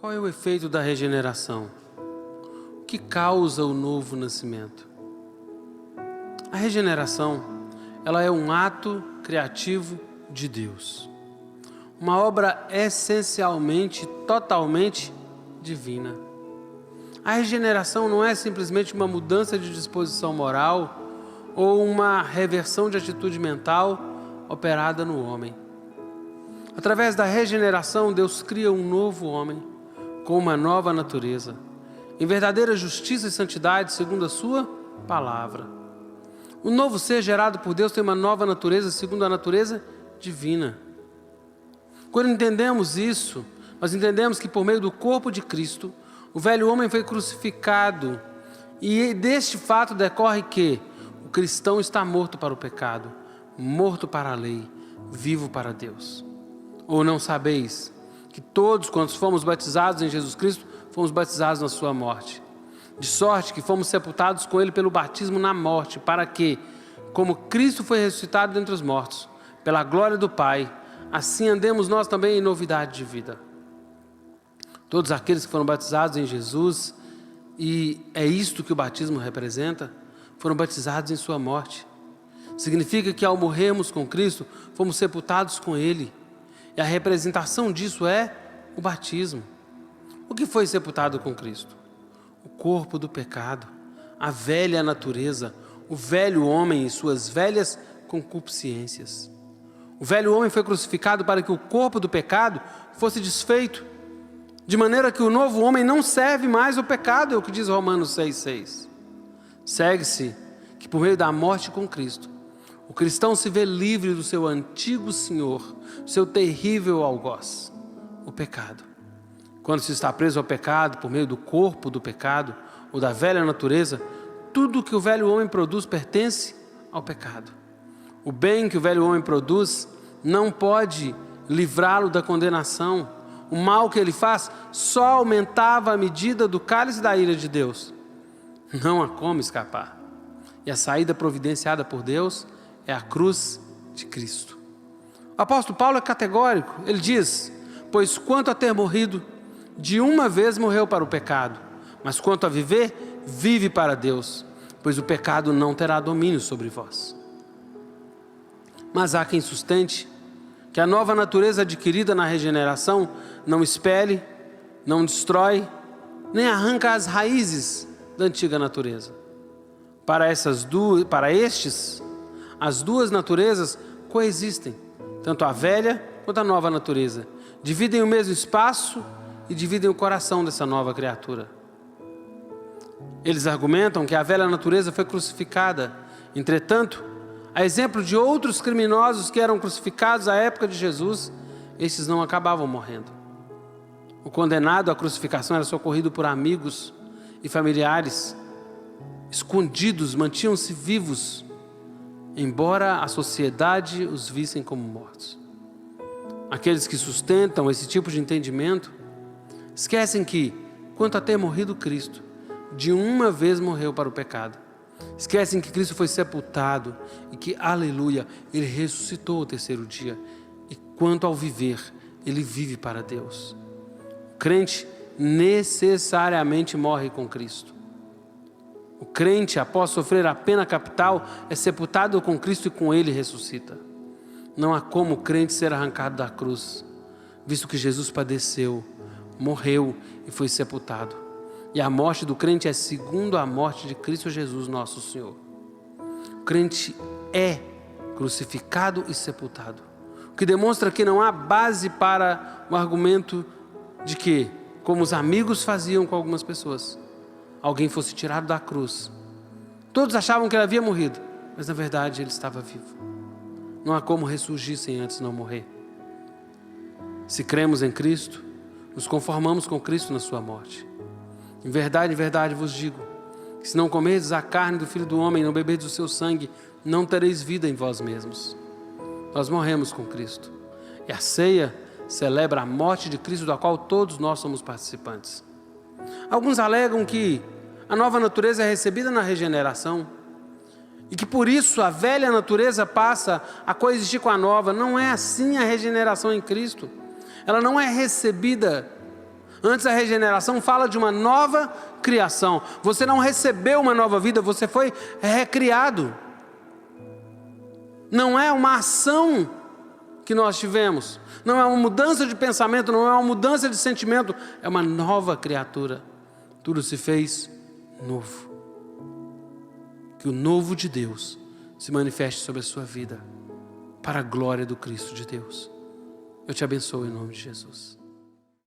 Qual é o efeito da regeneração? O que causa o novo nascimento? A regeneração, ela é um ato criativo de Deus. Uma obra essencialmente, totalmente divina. A regeneração não é simplesmente uma mudança de disposição moral ou uma reversão de atitude mental operada no homem. Através da regeneração, Deus cria um novo homem com uma nova natureza, em verdadeira justiça e santidade segundo a sua palavra. O novo ser gerado por Deus tem uma nova natureza segundo a natureza divina. Quando entendemos isso, nós entendemos que por meio do corpo de Cristo, o velho homem foi crucificado, e deste fato decorre que o cristão está morto para o pecado, morto para a lei, vivo para Deus. Ou não sabeis que todos, quando fomos batizados em Jesus Cristo, fomos batizados na sua morte? De sorte que fomos sepultados com Ele pelo batismo na morte, para que, como Cristo foi ressuscitado dentre os mortos, pela glória do Pai, assim andemos nós também em novidade de vida. Todos aqueles que foram batizados em Jesus, e é isto que o batismo representa, foram batizados em sua morte. Significa que ao morrermos com Cristo, fomos sepultados com Ele. E a representação disso é o batismo. O que foi sepultado com Cristo? O corpo do pecado, a velha natureza, o velho homem e suas velhas concupiscências. O velho homem foi crucificado para que o corpo do pecado fosse desfeito, de maneira que o novo homem não serve mais ao pecado, é o que diz Romanos 6,6. Segue-se que por meio da morte com Cristo, o cristão se vê livre do seu antigo senhor, do seu terrível algoz, o pecado. Quando se está preso ao pecado, por meio do corpo do pecado, ou da velha natureza, tudo que o velho homem produz pertence ao pecado. O bem que o velho homem produz não pode livrá-lo da condenação. O mal que ele faz só aumentava a medida do cálice da ira de Deus. Não há como escapar. E a saída providenciada por Deus é a cruz de Cristo. O apóstolo Paulo é categórico. Ele diz: pois quanto a ter morrido, de uma vez morreu para o pecado, mas quanto a viver, vive para Deus, pois o pecado não terá domínio sobre vós. Mas há quem sustente que a nova natureza adquirida na regeneração não expele, não destrói, nem arranca as raízes da antiga natureza. Para estes, as duas naturezas coexistem, tanto a velha quanto a nova natureza. Dividem o mesmo espaço e dividem o coração dessa nova criatura. Eles argumentam que a velha natureza foi crucificada. Entretanto, a exemplo de outros criminosos que eram crucificados à época de Jesus, estes não acabavam morrendo. O condenado à crucificação era socorrido por amigos e familiares. Escondidos, mantinham-se vivos, embora a sociedade os vissem como mortos. Aqueles que sustentam esse tipo de entendimento esquecem que, quanto a ter morrido Cristo, de uma vez morreu para o pecado. Esquecem que Cristo foi sepultado e que, aleluia, Ele ressuscitou ao terceiro dia. E quanto ao viver, Ele vive para Deus. O crente necessariamente morre com Cristo. O crente, após sofrer a pena capital, é sepultado com Cristo e com Ele ressuscita. Não há como o crente ser arrancado da cruz, visto que Jesus padeceu, morreu e foi sepultado. E a morte do crente é segundo a morte de Cristo Jesus, nosso Senhor. O crente é crucificado e sepultado, o que demonstra que não há base para o argumento de que, como os amigos faziam com algumas pessoas, alguém fosse tirado da cruz. Todos achavam que ele havia morrido, mas na verdade ele estava vivo. Não há como ressurgir sem antes não morrer. Se cremos em Cristo, nos conformamos com Cristo na sua morte. Em verdade vos digo, que se não comerdes a carne do Filho do Homem e não beberdes o seu sangue, não tereis vida em vós mesmos. Nós morremos com Cristo. E a ceia celebra a morte de Cristo, da qual todos nós somos participantes. Alguns alegam que a nova natureza é recebida na regeneração e que por isso a velha natureza passa a coexistir com a nova. Não é assim a regeneração em Cristo. Ela não é recebida Antes, a regeneração fala de uma nova criação. Você não recebeu uma nova vida, você foi recriado. Não é uma ação que nós tivemos, não é uma mudança de pensamento, não é uma mudança de sentimento, é uma nova criatura. Tudo se fez novo. Que o novo de Deus se manifeste sobre a sua vida, para a glória do Cristo de Deus. Eu te abençoo em nome de Jesus.